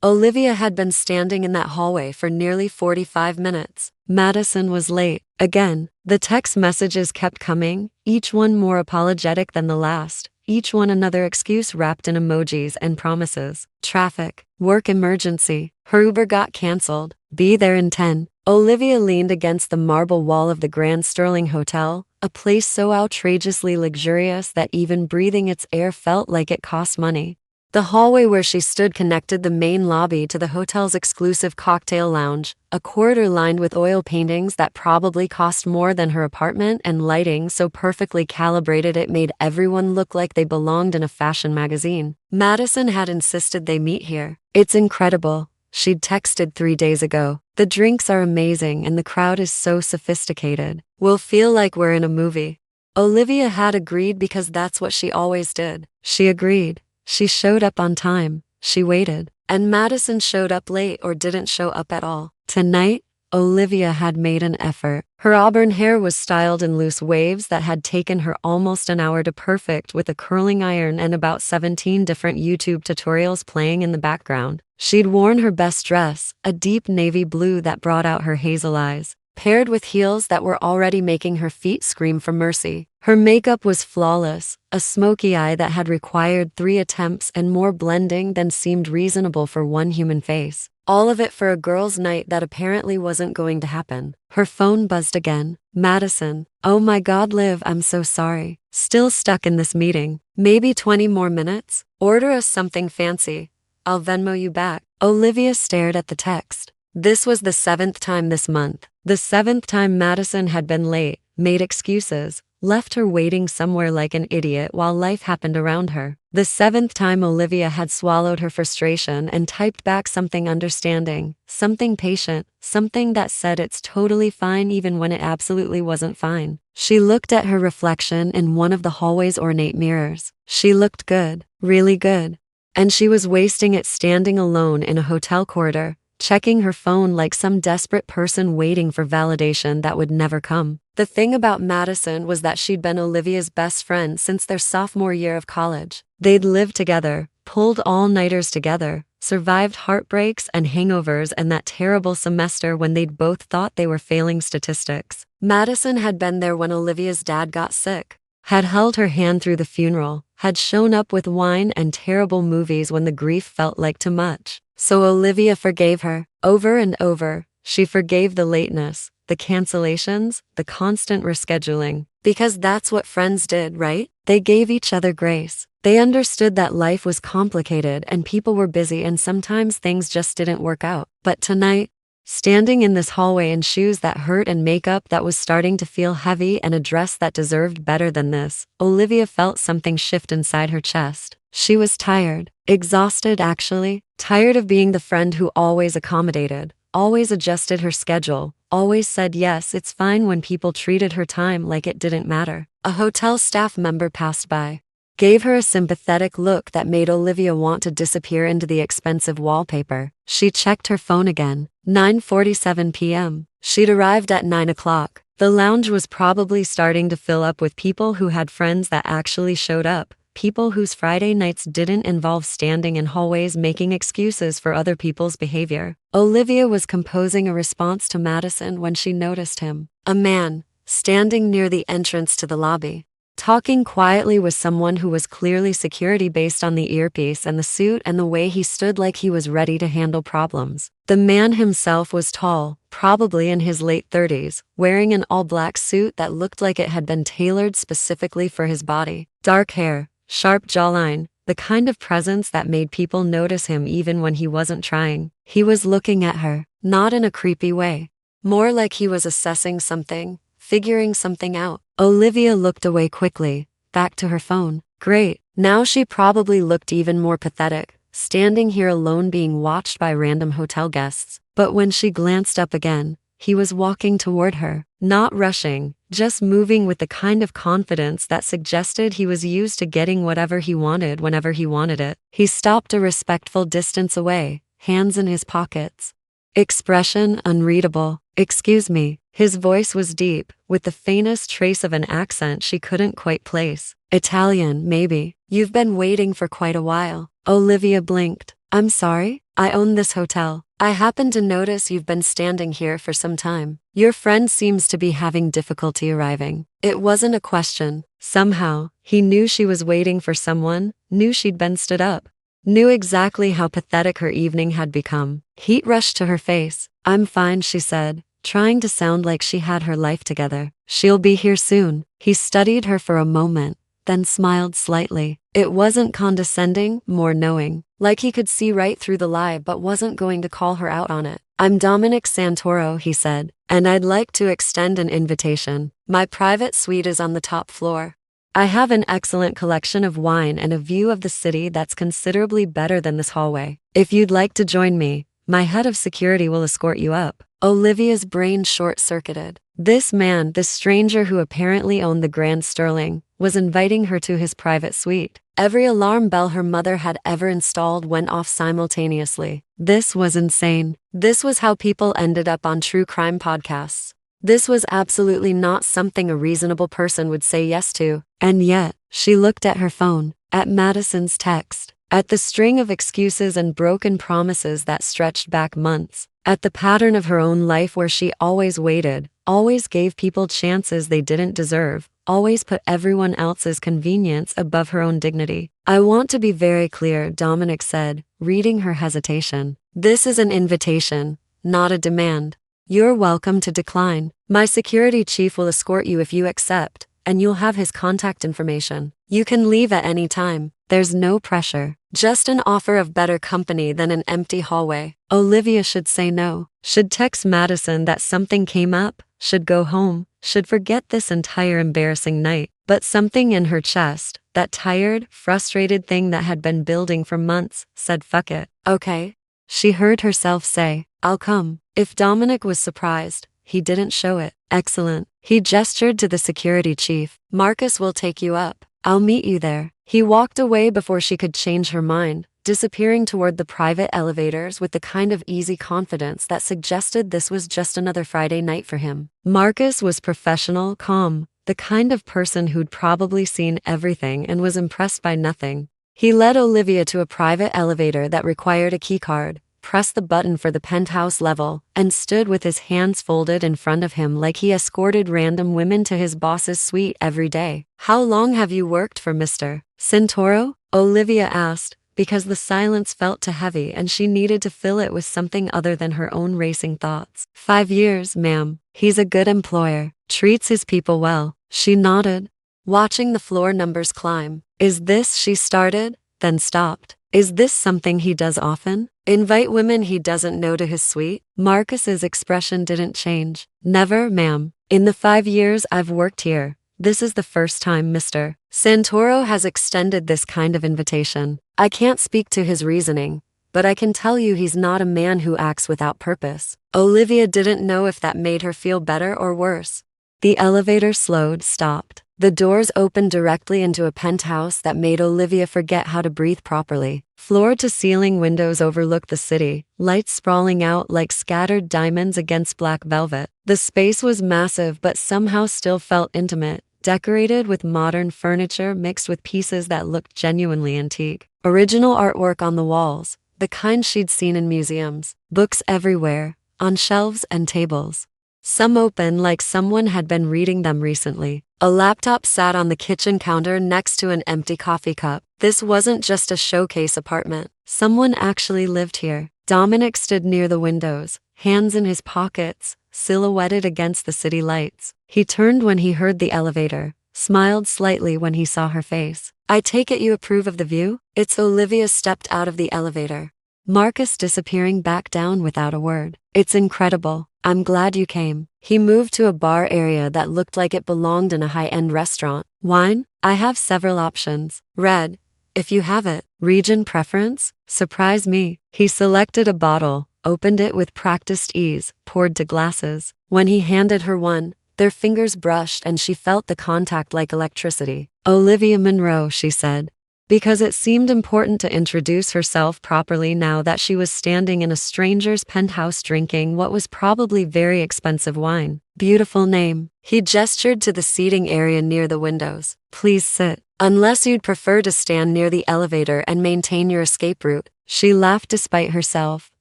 Olivia had been standing in that hallway for nearly 45 minutes. Madison was late. Again, the text messages kept coming, each one more apologetic than the last, each one another excuse wrapped in emojis and promises. Traffic, work emergency, her Uber got canceled, be there in 10. Olivia leaned against the marble wall of the Grand Sterling Hotel, a place so outrageously luxurious that even breathing its air felt like it cost money. The hallway where she stood connected the main lobby to the hotel's exclusive cocktail lounge, a corridor lined with oil paintings that probably cost more than her apartment and lighting so perfectly calibrated it made everyone look like they belonged in a fashion magazine. Madison had insisted they meet here. It's incredible, she'd texted 3 days ago. The drinks are amazing and the crowd is so sophisticated. We'll feel like we're in a movie. Olivia had agreed because that's what she always did. She agreed. She showed up on time, she waited, and Madison showed up late or didn't show up at all. Tonight, Olivia had made an effort. Her auburn hair was styled in loose waves that had taken her almost an hour to perfect with a curling iron and about 17 different YouTube tutorials playing in the background. She'd worn her best dress, a deep navy blue that brought out her hazel eyes, paired with heels that were already making her feet scream for mercy. Her makeup was flawless, a smoky eye that had required 3 attempts and more blending than seemed reasonable for one human face. All of it for a girls' night that apparently wasn't going to happen. Her phone buzzed again. Madison. Oh my God, Liv, I'm so sorry. Still stuck in this meeting. Maybe 20 more minutes? Order us something fancy. I'll Venmo you back. Olivia stared at the text. This was the 7th time this month. The 7th time Madison had been late, made excuses, left her waiting somewhere like an idiot while life happened around her. The 7th time Olivia had swallowed her frustration and typed back something understanding, something patient, something that said it's totally fine even when it absolutely wasn't fine. She looked at her reflection in one of the hallway's ornate mirrors. She looked good, really good. And she was wasting it standing alone in a hotel corridor, checking her phone like some desperate person waiting for validation that would never come. The thing about Madison was that she'd been Olivia's best friend since their sophomore year of college. They'd lived together, pulled all-nighters together, survived heartbreaks and hangovers and that terrible semester when they'd both thought they were failing statistics. Madison had been there when Olivia's dad got sick, had held her hand through the funeral, had shown up with wine and terrible movies when the grief felt like too much. So Olivia forgave her, over and over. She forgave the lateness, the cancellations, the constant rescheduling. Because that's what friends did, right? They gave each other grace. They understood that life was complicated and people were busy and sometimes things just didn't work out. But tonight, standing in this hallway in shoes that hurt and makeup that was starting to feel heavy and a dress that deserved better than this, Olivia felt something shift inside her chest. She was tired, exhausted actually, tired of being the friend who always accommodated, always adjusted her schedule, always said yes, it's fine when people treated her time like it didn't matter. A hotel staff member passed by, gave her a sympathetic look that made Olivia want to disappear into the expensive wallpaper. She checked her phone again. 9:47 p.m. She'd arrived at 9 o'clock. The lounge was probably starting to fill up with people who had friends that actually showed up. People whose Friday nights didn't involve standing in hallways making excuses for other people's behavior. Olivia was composing a response to Madison when she noticed him. A man, standing near the entrance to the lobby, talking quietly with someone who was clearly security based on the earpiece and the suit and the way he stood like he was ready to handle problems. The man himself was tall, probably in his late 30s, wearing an all-black suit that looked like it had been tailored specifically for his body. Dark hair, sharp jawline, the kind of presence that made people notice him even when he wasn't trying. He was looking at her, not in a creepy way, more like he was assessing something, figuring something out. Olivia looked away quickly, back to her phone. Great, now she probably looked even more pathetic, standing here alone being watched by random hotel guests. But when she glanced up again, he was walking toward her, not rushing, just moving with the kind of confidence that suggested he was used to getting whatever he wanted whenever he wanted it. He stopped a respectful distance away, hands in his pockets. Expression unreadable. Excuse me. His voice was deep, with the faintest trace of an accent she couldn't quite place. Italian, maybe. You've been waiting for quite a while. Olivia blinked. I'm sorry? I own this hotel. I happen to notice you've been standing here for some time. Your friend seems to be having difficulty arriving." It wasn't a question. Somehow, he knew she was waiting for someone, knew she'd been stood up, knew exactly how pathetic her evening had become. Heat rushed to her face. "I'm fine," she said, trying to sound like she had her life together. "She'll be here soon." He studied her for a moment, then smiled slightly. It wasn't condescending, more knowing, like he could see right through the lie but wasn't going to call her out on it. "I'm Dominic Santoro," he said, "and I'd like to extend an invitation. My private suite is on the top floor. I have an excellent collection of wine and a view of the city that's considerably better than this hallway. If you'd like to join me, my head of security will escort you up." Olivia's brain short-circuited. This man, this stranger who apparently owned the Grand Sterling, was inviting her to his private suite. Every alarm bell her mother had ever installed went off simultaneously. This was insane. This was how people ended up on true crime podcasts. This was absolutely not something a reasonable person would say yes to. And yet, she looked at her phone, at Madison's text, at the string of excuses and broken promises that stretched back months, at the pattern of her own life where she always waited, always gave people chances they didn't deserve, always put everyone else's convenience above her own dignity. "I want to be very clear," Dominic said, reading her hesitation. "This is an invitation, not a demand. You're welcome to decline. My security chief will escort you if you accept, and you'll have his contact information. You can leave at any time. There's no pressure. Just an offer of better company than an empty hallway." Olivia should say no, should text Madison that something came up, should go home, should forget this entire embarrassing night. But something in her chest, that tired, frustrated thing that had been building for months, said fuck it. "Okay." She heard herself say, "I'll come." If Dominic was surprised, he didn't show it. "Excellent." He gestured to the security chief. "Marcus will take you up. I'll meet you there." He walked away before she could change her mind, disappearing toward the private elevators with the kind of easy confidence that suggested this was just another Friday night for him. Marcus was professional, calm, the kind of person who'd probably seen everything and was impressed by nothing. He led Olivia to a private elevator that required a keycard, pressed the button for the penthouse level, and stood with his hands folded in front of him like he escorted random women to his boss's suite every day. "How long have you worked for Mr. Santoro?" Olivia asked, because the silence felt too heavy and she needed to fill it with something other than her own racing thoughts. 5 years, ma'am. He's a good employer, treats his people well. She nodded, watching the floor numbers climb. "Is this," she started, then stopped. "Is this something he does often? Invite women he doesn't know to his suite?" Marcus's expression didn't change. "Never, ma'am. In the 5 years I've worked here, this is the first time Mr. Santoro has extended this kind of invitation. I can't speak to his reasoning, but I can tell you he's not a man who acts without purpose." Olivia didn't know if that made her feel better or worse. The elevator slowed, stopped. The doors opened directly into a penthouse that made Olivia forget how to breathe properly. Floor-to-ceiling windows overlooked the city, lights sprawling out like scattered diamonds against black velvet. The space was massive but somehow still felt intimate, decorated with modern furniture mixed with pieces that looked genuinely antique. Original artwork on the walls, the kind she'd seen in museums. Books everywhere, on shelves and tables. Some open like someone had been reading them recently. A laptop sat on the kitchen counter next to an empty coffee cup. This wasn't just a showcase apartment. Someone actually lived here. Dominic stood near the windows, hands in his pockets, silhouetted against the city lights. He turned when he heard the elevator, smiled slightly when he saw her face. "I take it you approve of the view?" It's Olivia stepped out of the elevator, Marcus disappearing back down without a word. "It's incredible. I'm glad you came." He moved to a bar area that looked like it belonged in a high-end restaurant. "Wine? I have several options. Red, if you have it. Region preference? Surprise me." He selected a bottle, opened it with practiced ease, poured to glasses. When he handed her one, their fingers brushed and she felt the contact like electricity. "Olivia Monroe," she said, because it seemed important to introduce herself properly now that she was standing in a stranger's penthouse drinking what was probably very expensive wine. Beautiful name. He gestured to the seating area near the windows. Please sit. Unless you'd prefer to stand near the elevator and maintain your escape route. She laughed despite herself,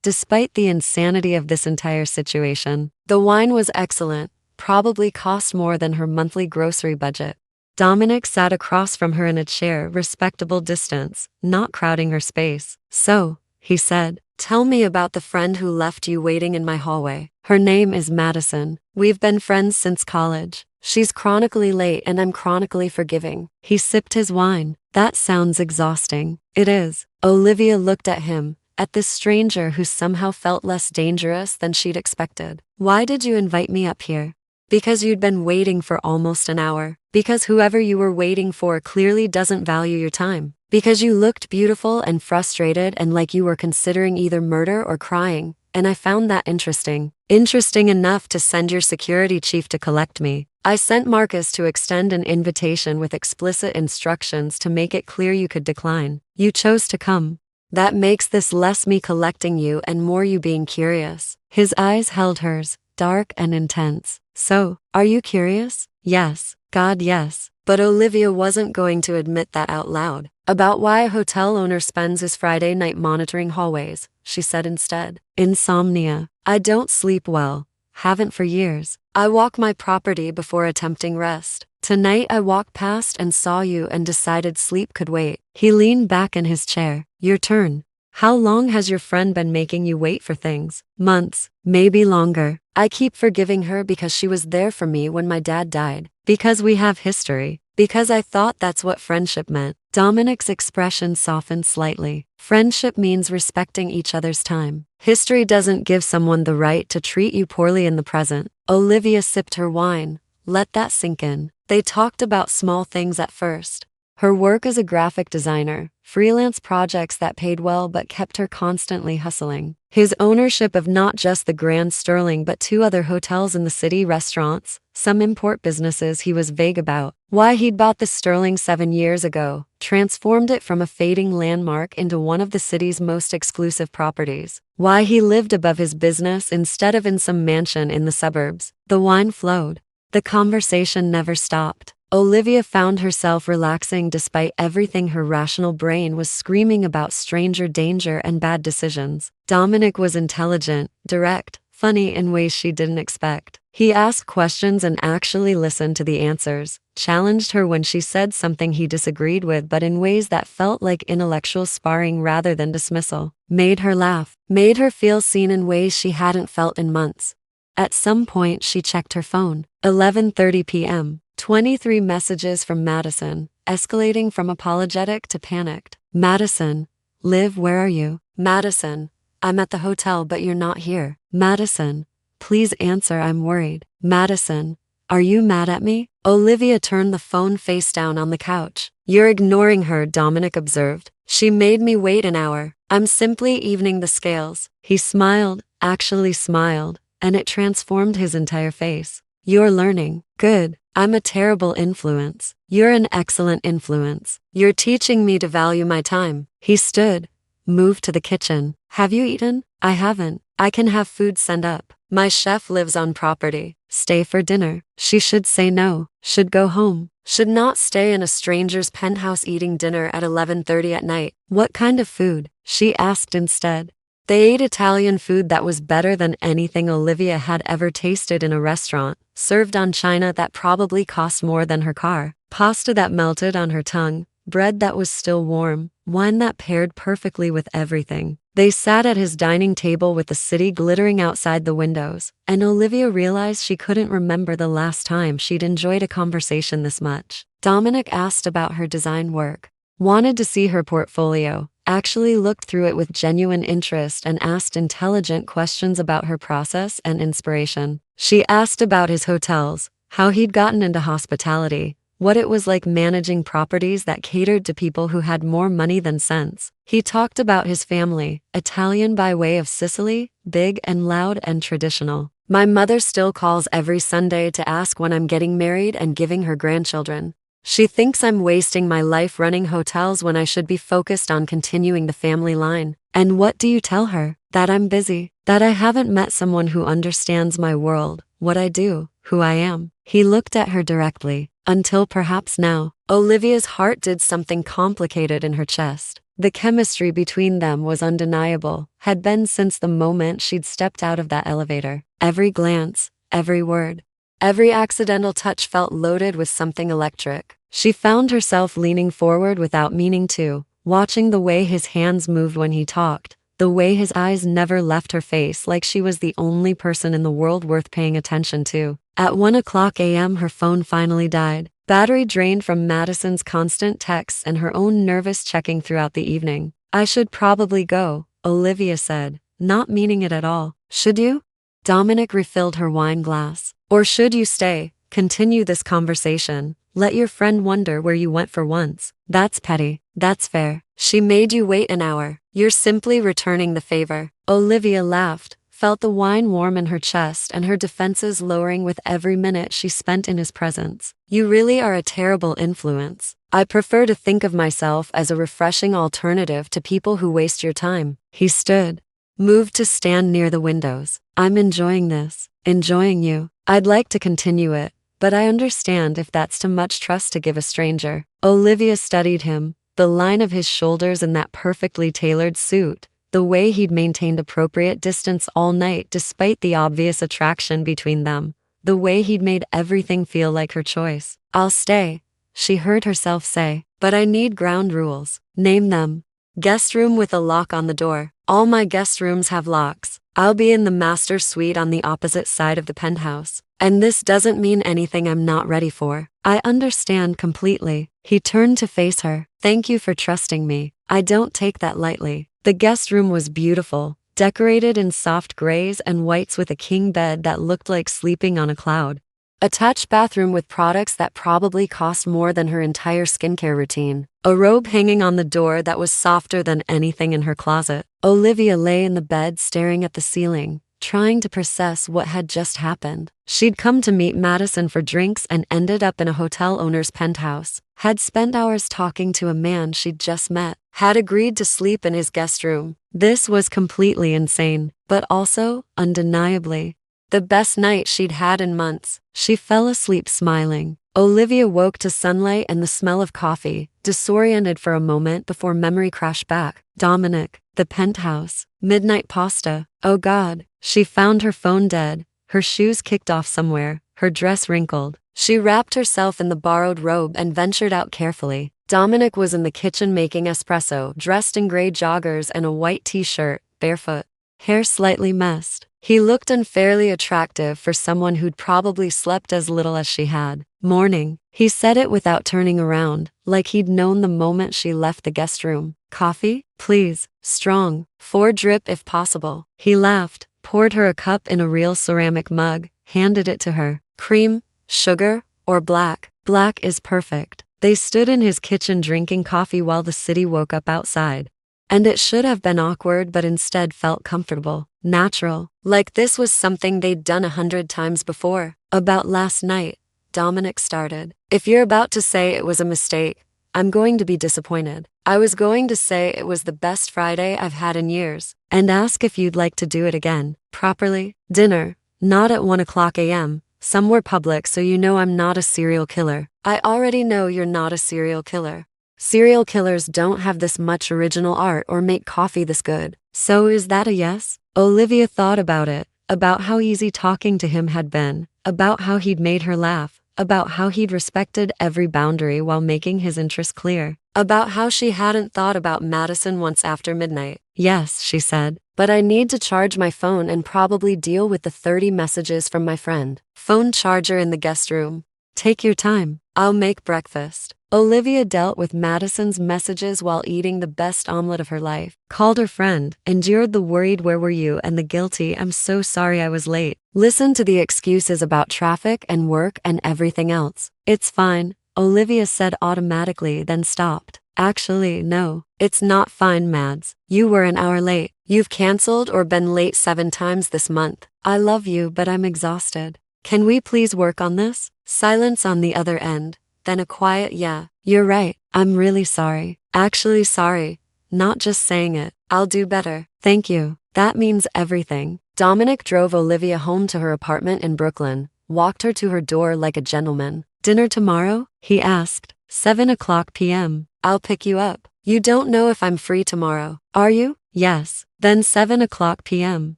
despite the insanity of this entire situation. The wine was excellent, probably cost more than her monthly grocery budget. Dominic sat across from her in a chair, respectable distance, not crowding her space. So, he said, tell me about the friend who left you waiting in my hallway. Her name is Madison. We've been friends since college. She's chronically late and I'm chronically forgiving. He sipped his wine. That sounds exhausting. It is. Olivia looked at him, at this stranger who somehow felt less dangerous than she'd expected. Why did you invite me up here? Because you'd been waiting for almost an hour. Because whoever you were waiting for clearly doesn't value your time. Because you looked beautiful and frustrated and like you were considering either murder or crying, and I found that interesting. Interesting enough to send your security chief to collect me. I sent Marcus to extend an invitation with explicit instructions to make it clear you could decline. You chose to come. That makes this less me collecting you and more you being curious. His eyes held hers, dark and intense. So, are you curious? Yes. God, yes. But Olivia wasn't going to admit that out loud. About why a hotel owner spends his Friday night monitoring hallways, she said instead. Insomnia. I don't sleep well. Haven't for years. I walk my property before attempting rest. Tonight I walked past and saw you and decided sleep could wait. He leaned back in his chair. Your turn. How long has your friend been making you wait for things? Months, maybe longer. I keep forgiving her because she was there for me when my dad died. Because we have history. Because I thought that's what friendship meant. Dominic's expression softened slightly. Friendship means respecting each other's time. History doesn't give someone the right to treat you poorly in the present. Olivia sipped her wine. Let that sink in. They talked about small things at first. Her work as a graphic designer, freelance projects that paid well but kept her constantly hustling. His ownership of not just the Grand Sterling but 2 other hotels in the city, restaurants, some import businesses he was vague about. Why he'd bought the Sterling 7 years ago, transformed it from a fading landmark into one of the city's most exclusive properties. Why he lived above his business instead of in some mansion in the suburbs. The wine flowed. The conversation never stopped. Olivia found herself relaxing despite everything her rational brain was screaming about: stranger danger and bad decisions. Dominic was intelligent, direct, funny in ways she didn't expect. He asked questions and actually listened to the answers, challenged her when she said something he disagreed with but in ways that felt like intellectual sparring rather than dismissal. Made her laugh, made her feel seen in ways she hadn't felt in months. At some point she checked her phone. 11:30 p.m. 23 messages from Madison, escalating from apologetic to panicked. Madison, Liv, where are you? Madison, I'm at the hotel but you're not here. Madison, please answer, I'm worried. Madison, are you mad at me? Olivia turned the phone face down on the couch. You're ignoring her, Dominic observed. She made me wait an hour. I'm simply evening the scales. He smiled, actually smiled, and it transformed his entire face. You're learning. Good. I'm a terrible influence. You're an excellent influence. You're teaching me to value my time. He stood, moved to the kitchen. Have you eaten? I haven't. I can have food sent up. My chef lives on property. Stay for dinner. She should say no. Should go home. Should not stay in a stranger's penthouse eating dinner at 11:30 at night. What kind of food? She asked instead. They ate Italian food that was better than anything Olivia had ever tasted in a restaurant, served on china that probably cost more than her car, pasta that melted on her tongue, bread that was still warm, wine that paired perfectly with everything. They sat at his dining table with the city glittering outside the windows, and Olivia realized she couldn't remember the last time she'd enjoyed a conversation this much. Dominic asked about her design work, wanted to see her portfolio, actually looked through it with genuine interest and asked intelligent questions about her process and inspiration. She asked about his hotels, how he'd gotten into hospitality, what it was like managing properties that catered to people who had more money than sense. He talked about his family, Italian by way of Sicily, big and loud and traditional. My mother still calls every Sunday to ask when I'm getting married and giving her grandchildren. She thinks I'm wasting my life running hotels when I should be focused on continuing the family line. And what do you tell her? That I'm busy, that I haven't met someone who understands my world, what I do, who I am. He looked at her directly. Until perhaps now. Olivia's heart did something complicated in her chest. The chemistry between them was undeniable, had been since the moment she'd stepped out of that elevator. Every glance, every word, every accidental touch felt loaded with something electric. She found herself leaning forward without meaning to, watching the way his hands moved when he talked, the way his eyes never left her face, like she was the only person in the world worth paying attention to. At 1:00 a.m. her phone finally died. Battery drained from Madison's constant texts and her own nervous checking throughout the evening. I should probably go, Olivia said, not meaning it at all. Should you? Dominic refilled her wine glass. Or should you stay, continue this conversation, let your friend wonder where you went for once? That's petty. That's fair. She made you wait an hour. You're simply returning the favor. Olivia laughed, felt the wine warm in her chest and her defenses lowering with every minute she spent in his presence. You really are a terrible influence. I prefer to think of myself as a refreshing alternative to people who waste your time. He stood, moved to stand near the windows. I'm enjoying this. Enjoying you. I'd like to continue it, but I understand if that's too much trust to give a stranger. Olivia studied him, the line of his shoulders in that perfectly tailored suit, the way he'd maintained appropriate distance all night despite the obvious attraction between them, the way he'd made everything feel like her choice. I'll stay, she heard herself say, but I need ground rules. Name them. Guest room with a lock on the door. All my guest rooms have locks. I'll be in the master suite on the opposite side of the penthouse. And this doesn't mean anything I'm not ready for. I understand completely. He turned to face her. Thank you for trusting me. I don't take that lightly. The guest room was beautiful, decorated in soft grays and whites with a king bed that looked like sleeping on a cloud. Attached bathroom with products that probably cost more than her entire skincare routine. A robe hanging on the door that was softer than anything in her closet. Olivia lay in the bed staring at the ceiling, trying to process what had just happened. She'd come to meet Madison for drinks and ended up in a hotel owner's penthouse. Had spent hours talking to a man she'd just met. Had agreed to sleep in his guest room. This was completely insane, but also, undeniably, the best night she'd had in months. She fell asleep smiling. Olivia woke to sunlight and the smell of coffee, disoriented for a moment before memory crashed back. Dominic, the penthouse, midnight pasta. Oh God. She found her phone dead, her shoes kicked off somewhere, her dress wrinkled. She wrapped herself in the borrowed robe and ventured out carefully. Dominic was in the kitchen making espresso, dressed in gray joggers and a white t-shirt, barefoot, hair slightly messed. He looked unfairly attractive for someone who'd probably slept as little as she had. Morning. He said it without turning around, like he'd known the moment she left the guest room. Coffee? Please. Strong. 4 drip if possible. He laughed, poured her a cup in a real ceramic mug, handed it to her. Cream, sugar, or black? Black is perfect. They stood in his kitchen drinking coffee while the city woke up outside. And it should have been awkward but instead felt comfortable, natural, like this was something they'd done 100 times before. About last night, Dominic started. If you're about to say it was a mistake, I'm going to be disappointed. I was going to say it was the best Friday I've had in years, and ask if you'd like to do it again. Properly. Dinner, not at 1:00 a.m., somewhere public so you know I'm not a serial killer. I already know you're not a serial killer. Serial killers don't have this much original art or make coffee this good. So is that a yes? Olivia thought about it, about how easy talking to him had been, about how he'd made her laugh, about how he'd respected every boundary while making his interests clear, about how she hadn't thought about Madison once after midnight. Yes, she said, but I need to charge my phone and probably deal with the 30 messages from my friend. Phone charger in the guest room. Take your time. I'll make breakfast. Olivia dealt with Madison's messages while eating the best omelet of her life. Called her friend, endured the worried where were you and the guilty I'm so sorry I was late. Listened to the excuses about traffic and work and everything else. It's fine, Olivia said automatically, then stopped. Actually, no, it's not fine, Mads. You were an hour late. You've canceled or been late 7 times this month. I love you, but I'm exhausted. Can we please work on this? Silence on the other end, then a quiet yeah. You're right, I'm really sorry. Actually sorry, not just saying it. I'll do better. Thank you. That means everything. Dominic drove Olivia home to her apartment in Brooklyn, walked her to her door like a gentleman. Dinner tomorrow? He asked. 7 o'clock p.m. I'll pick you up. You don't know if I'm free tomorrow, are you? Yes. Then 7 o'clock p.m.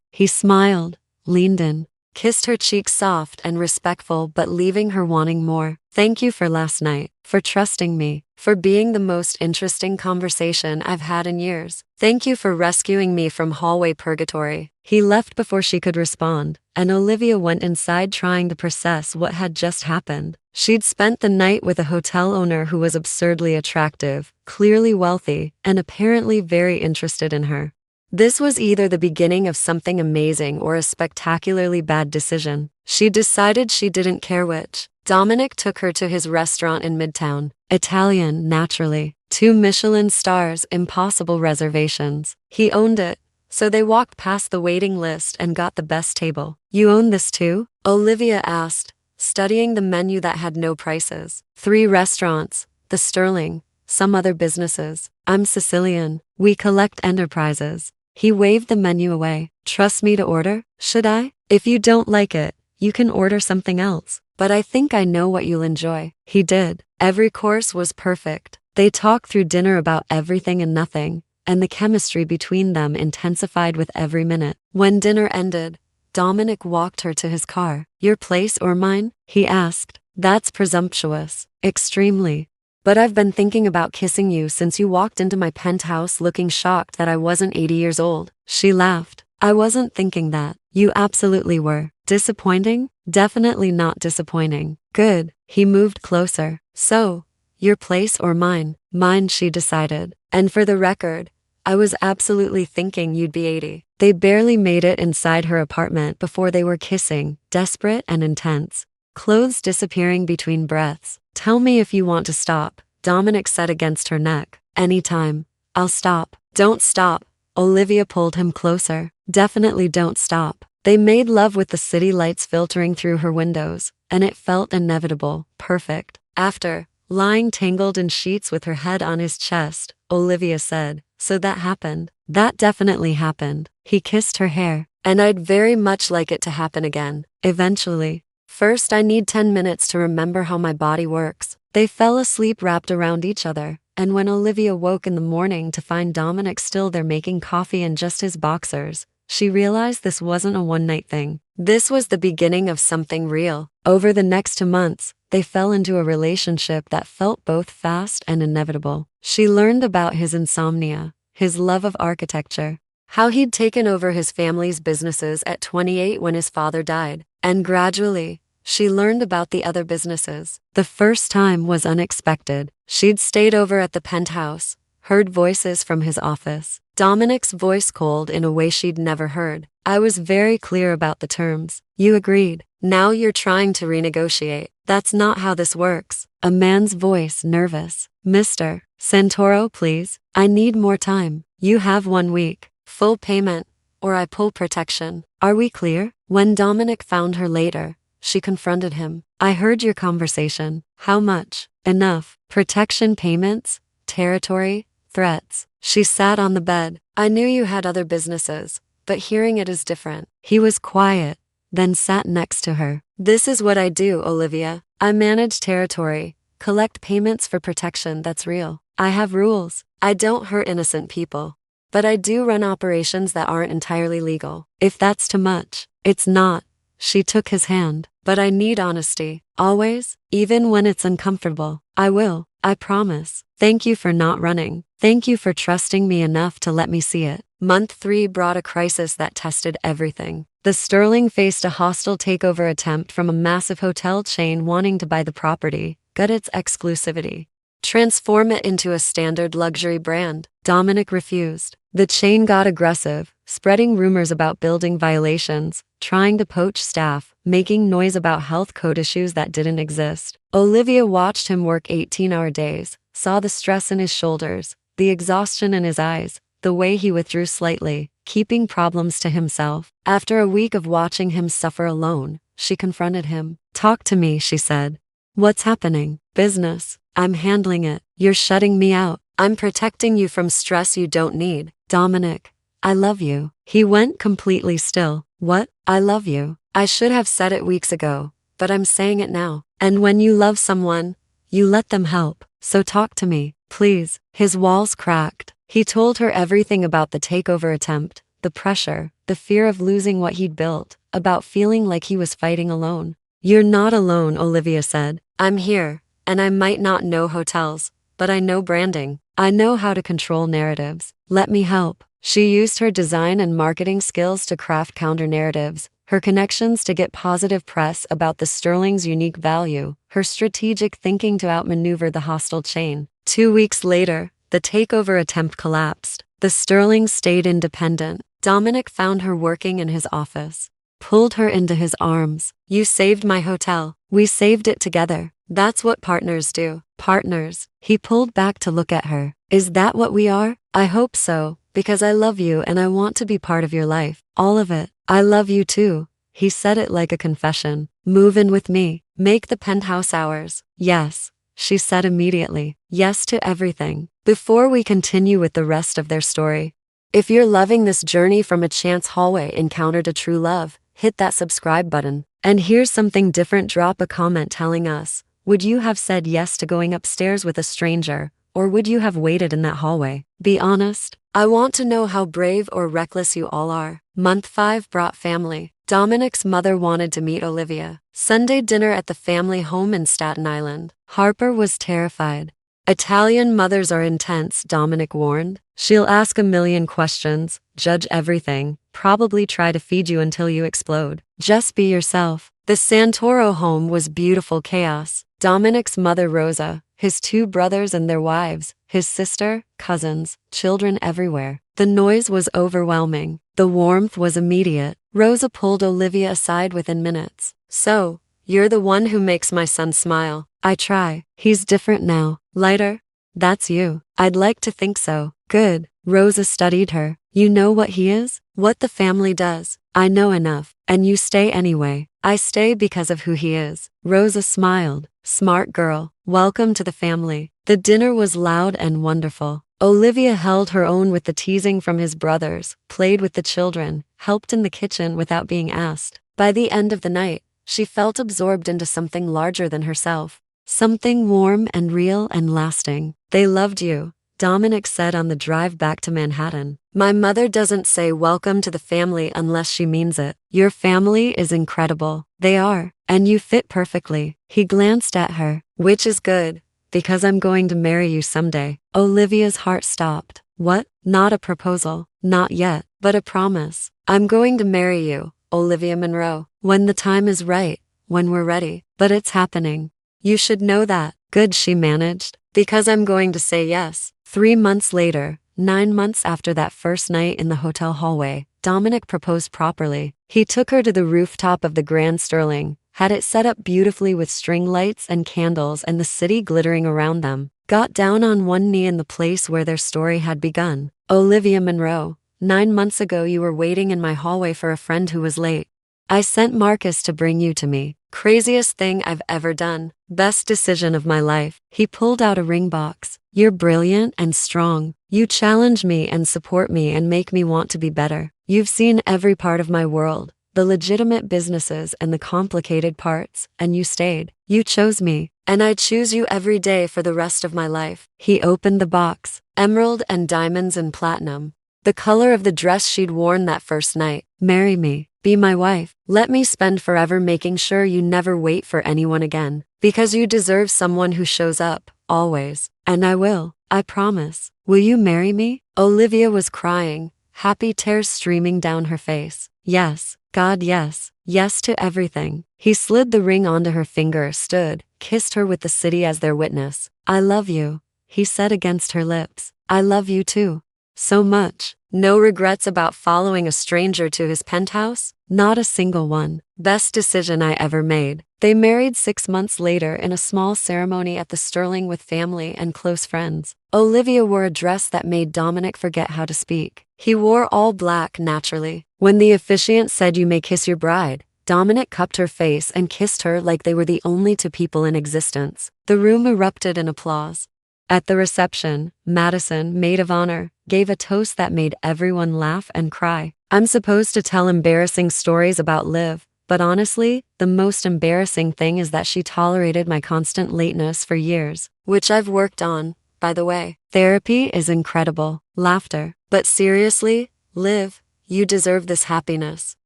He smiled, leaned in, kissed her cheek soft and respectful but leaving her wanting more. Thank you for last night, for trusting me, for being the most interesting conversation I've had in years. Thank you for rescuing me from hallway purgatory. He left before she could respond, and Olivia went inside trying to process what had just happened. She'd spent the night with a hotel owner who was absurdly attractive, clearly wealthy, and apparently very interested in her. This was either the beginning of something amazing or a spectacularly bad decision. She decided she didn't care which. Dominic took her to his restaurant in Midtown. Italian, naturally. 2 Michelin stars, impossible reservations. He owned it, so they walked past the waiting list and got the best table. You own this too? Olivia asked, studying the menu that had no prices. 3 restaurants, the Sterling, some other businesses. I'm Sicilian. We collect enterprises. He waved the menu away. Trust me to order? Should I? If you don't like it, you can order something else. But I think I know what you'll enjoy. He did. Every course was perfect. They talked through dinner about everything and nothing, and the chemistry between them intensified with every minute. When dinner ended, Dominic walked her to his car. Your place or mine? He asked. That's presumptuous. Extremely. But I've been thinking about kissing you since you walked into my penthouse looking shocked that I wasn't 80 years old. She laughed. I wasn't thinking that. You absolutely were. Disappointing? Definitely not disappointing. Good. He moved closer. So, your place or mine? Mine, she decided. And for the record, I was absolutely thinking you'd be 80. They barely made it inside her apartment before they were kissing, desperate and intense, clothes disappearing between breaths. Tell me if you want to stop, Dominic said against her neck. Anytime. I'll stop. Don't stop. Olivia pulled him closer. Definitely don't stop. They made love with the city lights filtering through her windows, and it felt inevitable, perfect. After, lying tangled in sheets with her head on his chest, Olivia said, so that happened. That definitely happened. He kissed her hair. And I'd very much like it to happen again. Eventually. First, I need 10 minutes to remember how my body works. They fell asleep wrapped around each other, and when Olivia woke in the morning to find Dominic still there making coffee in just his boxers, she realized this wasn't a one-night thing. This was the beginning of something real. Over the next 2 months, they fell into a relationship that felt both fast and inevitable. She learned about his insomnia, his love of architecture, how he'd taken over his family's businesses at 28 when his father died, and gradually, she learned about the other businesses. The first time was unexpected. She'd stayed over at the penthouse, heard voices from his office. Dominic's voice cold in a way she'd never heard. I was very clear about the terms. You agreed. Now you're trying to renegotiate. That's not how this works. A man's voice, nervous. Mr. Santoro, please. I need more time. You have 1 week. Full payment, or I pull protection. Are we clear? When Dominic found her later, she confronted him. I heard your conversation. How much? Enough. Protection payments? Territory? Threats. She sat on the bed. I knew you had other businesses, but hearing it is different. He was quiet, then sat next to her. This is what I do, Olivia. I manage territory, collect payments for protection that's real. I have rules. I don't hurt innocent people. But I do run operations that aren't entirely legal. If that's too much, it's not. She took his hand. But I need honesty. Always, even when it's uncomfortable. I will. I promise. Thank you for not running. Thank you for trusting me enough to let me see it. Month 3 brought a crisis that tested everything. The Sterling faced a hostile takeover attempt from a massive hotel chain wanting to buy the property, gut its exclusivity, transform it into a standard luxury brand. Dominic refused. The chain got aggressive, spreading rumors about building violations, trying to poach staff, making noise about health code issues that didn't exist. Olivia watched him work 18-hour days, saw the stress in his shoulders, the exhaustion in his eyes, the way he withdrew slightly, keeping problems to himself. After a week of watching him suffer alone, she confronted him. Talk to me, she said. What's happening? Business. I'm handling it. You're shutting me out. I'm protecting you from stress you don't need. Dominic, I love you. He went completely still. What? I love you. I should have said it weeks ago, but I'm saying it now. And when you love someone, you let them help. So talk to me, please. His walls cracked. He told her everything about the takeover attempt, the pressure, the fear of losing what he'd built, about feeling like he was fighting alone. You're not alone, Olivia said. I'm here, and I might not know hotels, but I know branding. I know how to control narratives. Let me help. She used her design and marketing skills to craft counter-narratives, her connections to get positive press about the Sterling's unique value, her strategic thinking to outmaneuver the hostile chain. 2 weeks later, the takeover attempt collapsed. The Sterlings stayed independent. Dominic found her working in his office, pulled her into his arms. You saved my hotel. We saved it together. That's what partners do. Partners. He pulled back to look at her. Is that what we are? I hope so, because I love you and I want to be part of your life. All of it. I love you too. He said it like a confession. Move in with me. Make the penthouse ours. Yes, she said immediately. Yes to everything. Before we continue with the rest of their story, if you're loving this journey from a chance hallway encounter to true love, hit that subscribe button. And here's something different. Drop a comment telling us, would you have said yes to going upstairs with a stranger, or would you have waited in that hallway? Be honest. I want to know how brave or reckless you all are. Month 5 brought family. Dominic's mother wanted to meet Olivia. Sunday dinner at the family home in Staten Island. Harper was terrified. Italian mothers are intense, Dominic warned. She'll ask a million questions, judge everything, probably try to feed you until you explode. Just be yourself. The Santoro home was beautiful chaos. Dominic's mother Rosa, his 2 brothers and their wives, his sister, cousins, children everywhere. The noise was overwhelming. The warmth was immediate. Rosa pulled Olivia aside within minutes. So, you're the one who makes my son smile. I try. He's different now. Lighter? That's you. I'd like to think so. Good. Rosa studied her. You know what he is? What the family does. I know enough. And you stay anyway. I stay because of who he is. Rosa smiled. Smart girl. Welcome to the family. The dinner was loud and wonderful. Olivia held her own with the teasing from his brothers, played with the children, helped in the kitchen without being asked. By the end of the night, she felt absorbed into something larger than herself. Something warm and real and lasting. They loved you, Dominic said on the drive back to Manhattan. My mother doesn't say welcome to the family unless she means it. Your family is incredible. They are. And you fit perfectly. He glanced at her. Which is good, because I'm going to marry you someday. Olivia's heart stopped. What? Not a proposal. Not yet, but a promise. I'm going to marry you, Olivia Monroe. When the time is right. When we're ready. But it's happening. You should know that. Good, she managed. Because I'm going to say yes. 3 months later, 9 months after that first night in the hotel hallway, Dominic proposed properly. He took her to the rooftop of the Grand Sterling, had it set up beautifully with string lights and candles and the city glittering around them, got down on one knee in the place where their story had begun. Olivia Monroe, 9 months ago you were waiting in my hallway for a friend who was late. I sent Marcus to bring you to me. Craziest thing I've ever done. Best decision of my life. He pulled out a ring box. You're brilliant and strong. You challenge me and support me and make me want to be better. You've seen every part of my world, the legitimate businesses and the complicated parts, and you stayed. You chose me, and I choose you every day for the rest of my life. He opened the box. Emerald and diamonds and platinum. The color of the dress she'd worn that first night. Marry me. Be my wife. Let me spend forever making sure you never wait for anyone again. Because you deserve someone who shows up, always. And I will. I promise. Will you marry me? Olivia was crying, happy tears streaming down her face. Yes, God, yes. Yes to everything. He slid the ring onto her finger, stood, kissed her with the city as their witness. I love you, he said against her lips. I love you too. So much. No regrets about following a stranger to his penthouse? Not a single one. Best decision I ever made. They married 6 months later in a small ceremony at the Sterling with family and close friends. Olivia wore a dress that made Dominic forget how to speak. He wore all black naturally. When the officiant said you may kiss your bride, Dominic cupped her face and kissed her like they were the only 2 people in existence. The room erupted in applause. At the reception, Madison, maid of honor, gave a toast that made everyone laugh and cry. I'm supposed to tell embarrassing stories about Liv, but honestly, the most embarrassing thing is that she tolerated my constant lateness for years, which I've worked on, by the way. Therapy is incredible. Laughter. But seriously, Liv, you deserve this happiness.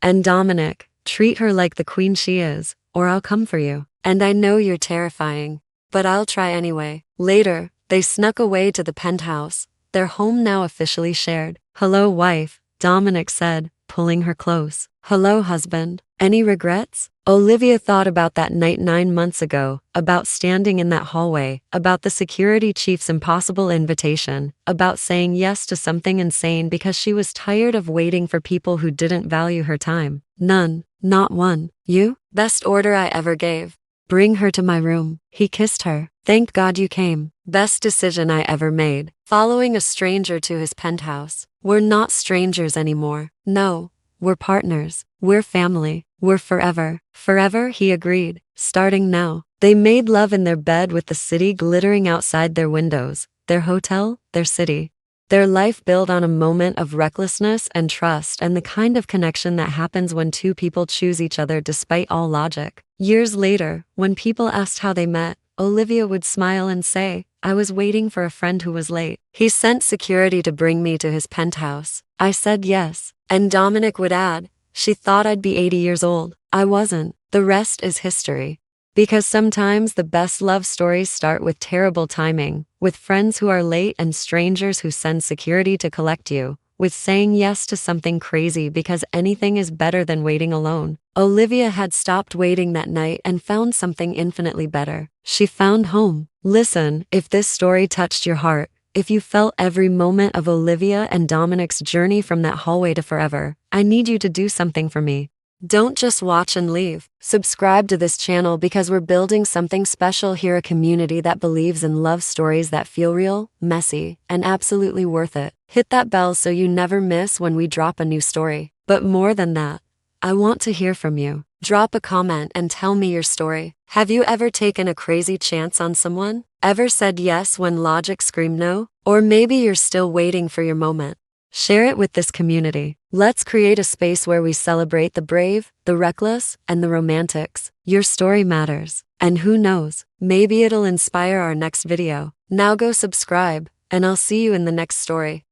And Dominic, treat her like the queen she is, or I'll come for you. And I know you're terrifying, but I'll try anyway. Later, they snuck away to the penthouse, their home now officially shared. Hello, wife, Dominic said, pulling her close. Hello, husband. Any regrets? Olivia thought about that night 9 months ago, about standing in that hallway, about the security chief's impossible invitation, about saying yes to something insane because she was tired of waiting for people who didn't value her time. None, not one. You? Best order I ever gave. Bring her to my room. He kissed her. Thank God you came. Best decision I ever made. Following a stranger to his penthouse. We're not strangers anymore. No, we're partners. We're family. We're forever. Forever, he agreed. Starting now. They made love in their bed with the city glittering outside their windows. Their hotel, their city. Their life built on a moment of recklessness and trust and the kind of connection that happens when two people choose each other despite all logic. Years later, when people asked how they met, Olivia would smile and say, I was waiting for a friend who was late. He sent security to bring me to his penthouse. I said yes. And Dominic would add, she thought I'd be 80 years old. I wasn't. The rest is history. Because sometimes the best love stories start with terrible timing, with friends who are late and strangers who send security to collect you, with saying yes to something crazy because anything is better than waiting alone. Olivia had stopped waiting that night and found something infinitely better. She found home. Listen, if this story touched your heart, if you felt every moment of Olivia and Dominic's journey from that hallway to forever, I need you to do something for me. Don't just watch and leave. Subscribe to this channel because we're building something special here, a community that believes in love stories that feel real, messy, and absolutely worth it. Hit that bell so you never miss when we drop a new story. But more than that, I want to hear from you. Drop a comment and tell me your story. Have you ever taken a crazy chance on someone? Ever said yes when logic screamed no? Or maybe you're still waiting for your moment. Share it with this community. Let's create a space where we celebrate the brave, the reckless, and the romantics. Your story matters. And who knows, maybe it'll inspire our next video. Now go subscribe, and I'll see you in the next story.